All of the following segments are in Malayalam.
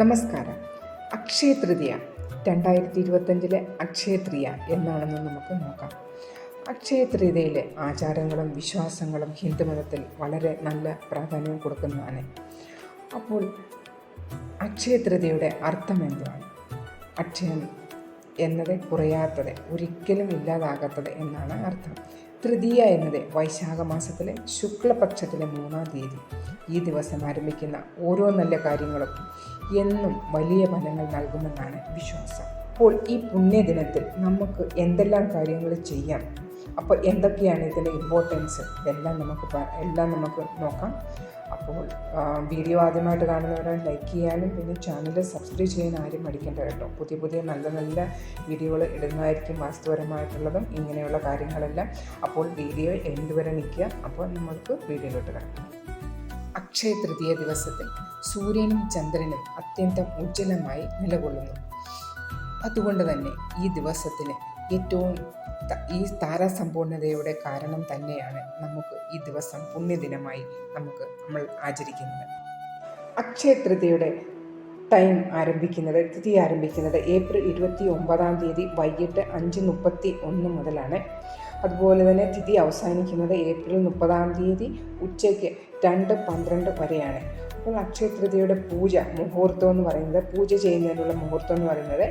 നമസ്കാരം. അക്ഷയ തൃതീയ 2025 അക്ഷയ തൃതീയ എന്നാണെന്ന് നമുക്ക് നോക്കാം. അക്ഷയ തൃതീയയിലെ ആചാരങ്ങളും വിശ്വാസങ്ങളും ഹിന്ദുമതത്തിൽ വളരെ നല്ല പ്രാധാന്യം കൊടുക്കുന്നതാണ്. അപ്പോൾ അക്ഷയ തൃതീയയുടെ അർത്ഥം എന്താണ്? അക്ഷയം എന്നത് കുറയാത്തത്, ഒരിക്കലും ഇല്ലാതാകാത്തത് എന്നാണ് അർത്ഥം. തൃതീയ എന്നത് വൈശാഖ മാസത്തിലെ ശുക്ലപക്ഷത്തിലെ 3-ാം തീയതി. ഈ ദിവസം ആരംഭിക്കുന്ന ഓരോ നല്ല കാര്യങ്ങളും എന്നും വലിയ ഫലങ്ങൾ നൽകുമെന്നാണ് വിശ്വാസം. അപ്പോൾ ഈ പുണ്യദിനത്തിൽ നമുക്ക് എന്തെല്ലാം കാര്യങ്ങൾ ചെയ്യാം, അപ്പോൾ എന്തൊക്കെയാണ് ഇതിൻ്റെ ഇമ്പോർട്ടൻസ്, എല്ലാം നമുക്ക് നോക്കാം. അപ്പോൾ വീഡിയോ ആദ്യമായിട്ട് കാണുന്നവരെ ലൈക്ക് ചെയ്യാനും പിന്നെ ചാനൽ സബ്സ്ക്രൈബ് ചെയ്യാൻ ആരും മടിക്കേണ്ട കേട്ടോ. പുതിയ നല്ല വീഡിയോകൾ ഇടുന്നതായിരിക്കും, വാസ്തുപരമായിട്ടുള്ളതും ഇങ്ങനെയുള്ള കാര്യങ്ങളെല്ലാം. അപ്പോൾ വീഡിയോ എന്തുവരെ നിൽക്കുക. അപ്പോൾ നമുക്ക് വീഡിയോയിലോട്ട് കിടക്കാം. അക്ഷയ തൃതീയ ദിവസത്തിൽ സൂര്യനും ചന്ദ്രനും അത്യന്തം ഉജ്ജ്വലമായി നിലകൊള്ളുന്നു. അതുകൊണ്ട് തന്നെ ഈ ദിവസത്തിന് ഏറ്റവും ഈ താരാസമ്പൂർണതയുടെ കാരണം തന്നെയാണ് നമുക്ക് ഈ ദിവസം പുണ്യദിനമായി നമ്മൾ ആചരിക്കുന്നത്. അക്ഷയ തൃതീയയുടെ തിഥി ആരംഭിക്കുന്നത് ഏപ്രിൽ 29-ാം തീയതി വൈകിട്ട് 5:31 മുതലാണ്. അതുപോലെ തന്നെ തിഥി അവസാനിക്കുന്നത് ഏപ്രിൽ 30-ാം തീയതി ഉച്ചയ്ക്ക് 2:12 വരെയാണ്. അപ്പോൾ അക്ഷയ തൃതീയയുടെ മുഹൂർത്തം എന്ന് പറയുന്നത്, പൂജ ചെയ്യുന്നതിനുള്ള മുഹൂർത്തം എന്ന് പറയുന്നത്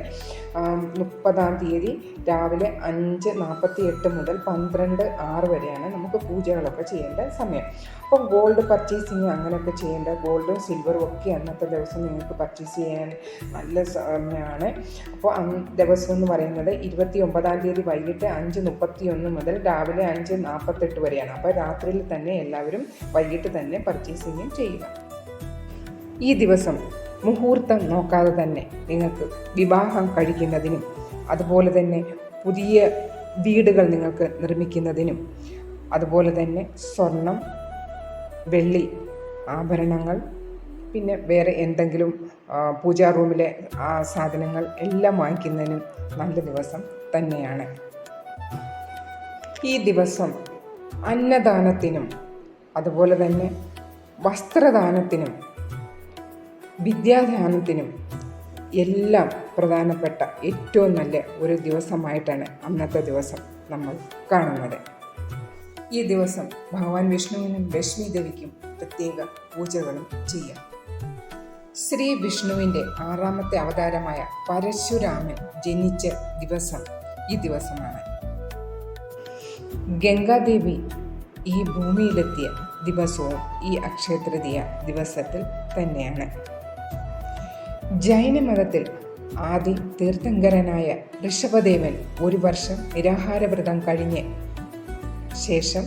30-ാം തീയതി രാവിലെ 5:48 മുതൽ 12:06 വരെയാണ് നമുക്ക് പൂജകളൊക്കെ ചെയ്യേണ്ട സമയം. അപ്പം ഗോൾഡ് പർച്ചേസിങ് അങ്ങനെയൊക്കെ ചെയ്യേണ്ട, ഗോൾഡും സിൽവറും ഒക്കെ അന്നത്തെ ദിവസം നിങ്ങൾക്ക് പർച്ചേസ് ചെയ്യാൻ നല്ല സമയമാണ്. അപ്പോൾ ദിവസം എന്ന് പറയുന്നത് 29-ാം തീയതി വൈകിട്ട് 5:31 മുതൽ രാവിലെ 5:48 വരെയാണ്. അപ്പോൾ രാത്രിയിൽ തന്നെ എല്ലാവരും വൈകിട്ട് തന്നെ പർച്ചേസിങ് ചെയ്യുക. ഈ ദിവസം മുഹൂർത്തം നോക്കാതെ തന്നെ നിങ്ങൾക്ക് വിവാഹം കഴിക്കുന്നതിനും അതുപോലെ തന്നെ പുതിയ വീടുകൾ നിങ്ങൾക്ക് നിർമ്മിക്കുന്നതിനും അതുപോലെ തന്നെ സ്വർണം, വെള്ളി ആഭരണങ്ങൾ, പിന്നെ വേറെ എന്തെങ്കിലും പൂജാ റൂമിലെ സാധനങ്ങൾ എല്ലാം വാങ്ങിക്കുന്നതിനും നല്ല ദിവസം തന്നെയാണ്. ഈ ദിവസം അന്നദാനത്തിനും അതുപോലെ തന്നെ വസ്ത്രദാനത്തിനും വിദ്യാദാനത്തിനും എല്ലാം പ്രധാനപ്പെട്ട ഏറ്റവും നല്ല ഒരു ദിവസമായിട്ടാണ് അന്നത്തെ ദിവസം നമ്മൾ കാണുന്നത്. ഈ ദിവസം ഭഗവാൻ വിഷ്ണുവിനും ലക്ഷ്മി ദേവിക്കും പ്രത്യേക പൂജകളും ചെയ്യാം. ശ്രീ വിഷ്ണുവിൻ്റെ 6ാമത്തെ അവതാരമായ പരശുരാമൻ ജനിച്ച ദിവസം ഈ ദിവസമാണ്. ഗംഗാദേവി ഈ ഭൂമിയിലെത്തിയ ദിവസവും ഈ അക്ഷയ തൃതീയ ദിവസത്തിൽ തന്നെയാണ്. ജൈനമതത്തിൽ ആദി തീർത്ഥങ്കരനായ ഋഷഭദേവൻ 1 വർഷം നിരാഹാരവ്രതം കഴിഞ്ഞ് ശേഷം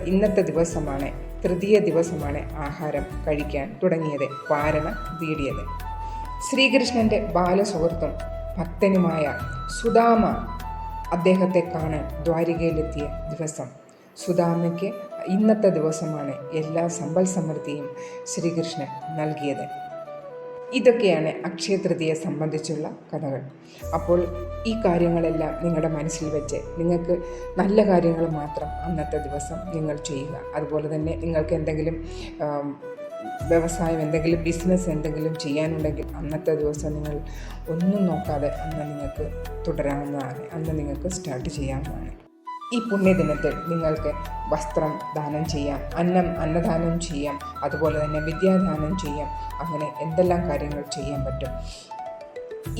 ഇന്നത്തെ ദിവസമാണ്, തൃതീയ ദിവസമാണ് ആഹാരം കഴിക്കാൻ തുടങ്ങിയത്, വാരണ വീടിയത്. ശ്രീകൃഷ്ണൻ്റെ ബാലസുഹൃത്തും ഭക്തനുമായ സുദാമ അദ്ദേഹത്തെ കാണാൻ ദ്വാരികയിലെത്തിയ ദിവസം. സുദാമയ്ക്ക് ഇന്നത്തെ ദിവസമാണ് എല്ലാ സമ്പൽ സമൃദ്ധിയും ശ്രീകൃഷ്ണൻ നൽകിയത്. ഇതൊക്കെയാണ് അക്ഷയ തൃതീയയെ സംബന്ധിച്ചുള്ള കഥകൾ. അപ്പോൾ ഈ കാര്യങ്ങളെല്ലാം നിങ്ങളുടെ മനസ്സിൽ വെച്ച് നിങ്ങൾക്ക് നല്ല കാര്യങ്ങൾ മാത്രം അന്നത്തെ ദിവസം നിങ്ങൾ ചെയ്യുക. അതുപോലെ തന്നെ നിങ്ങൾക്ക് എന്തെങ്കിലും വ്യവസായം, എന്തെങ്കിലും ബിസിനസ് എന്തെങ്കിലും ചെയ്യാനുണ്ടെങ്കിൽ അന്നത്തെ ദിവസം നിങ്ങൾ ഒന്നും നോക്കാതെ അന്ന് നിങ്ങൾക്ക് തുടരാവുന്നതാണ്, അന്ന് നിങ്ങൾക്ക് സ്റ്റാർട്ട് ചെയ്യാവുന്നതാണ്. ഈ പുണ്യദിനത്തിൽ നിങ്ങൾക്ക് വസ്ത്രം ദാനം ചെയ്യാം, അന്നദാനം ചെയ്യാം, അതുപോലെ തന്നെ വിദ്യാദാനം ചെയ്യാം. അങ്ങനെ എന്തെല്ലാം കാര്യങ്ങൾ ചെയ്യാൻ പറ്റും.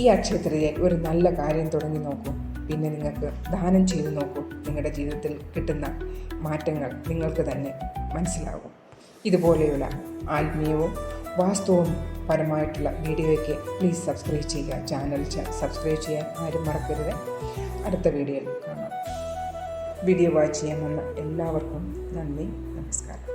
ഈ അക്ഷയ തൃതീയയിൽ ഒരു നല്ല കാര്യം തുടങ്ങി നോക്കൂ, പിന്നെ നിങ്ങൾക്ക് ദാനം ചെയ്ത് നോക്കൂ. നിങ്ങളുടെ ജീവിതത്തിൽ കിട്ടുന്ന മാറ്റങ്ങൾ നിങ്ങൾക്ക് തന്നെ മനസ്സിലാകും. ഇതുപോലെയുള്ള ആത്മീയവും വാസ്തവവും പരമായിട്ടുള്ള വീഡിയോയ്ക്ക് പ്ലീസ് സബ്സ്ക്രൈബ് ചെയ്യുക. ചാനൽ സബ്സ്ക്രൈബ് ചെയ്യാൻ ആരും മറക്കരുത്. അടുത്ത വീഡിയോയിൽ കാണാം. വീഡിയോ വാച്ച് ചെയ്യാൻ വന്ന എല്ലാവർക്കും നന്ദി, നമസ്കാരം.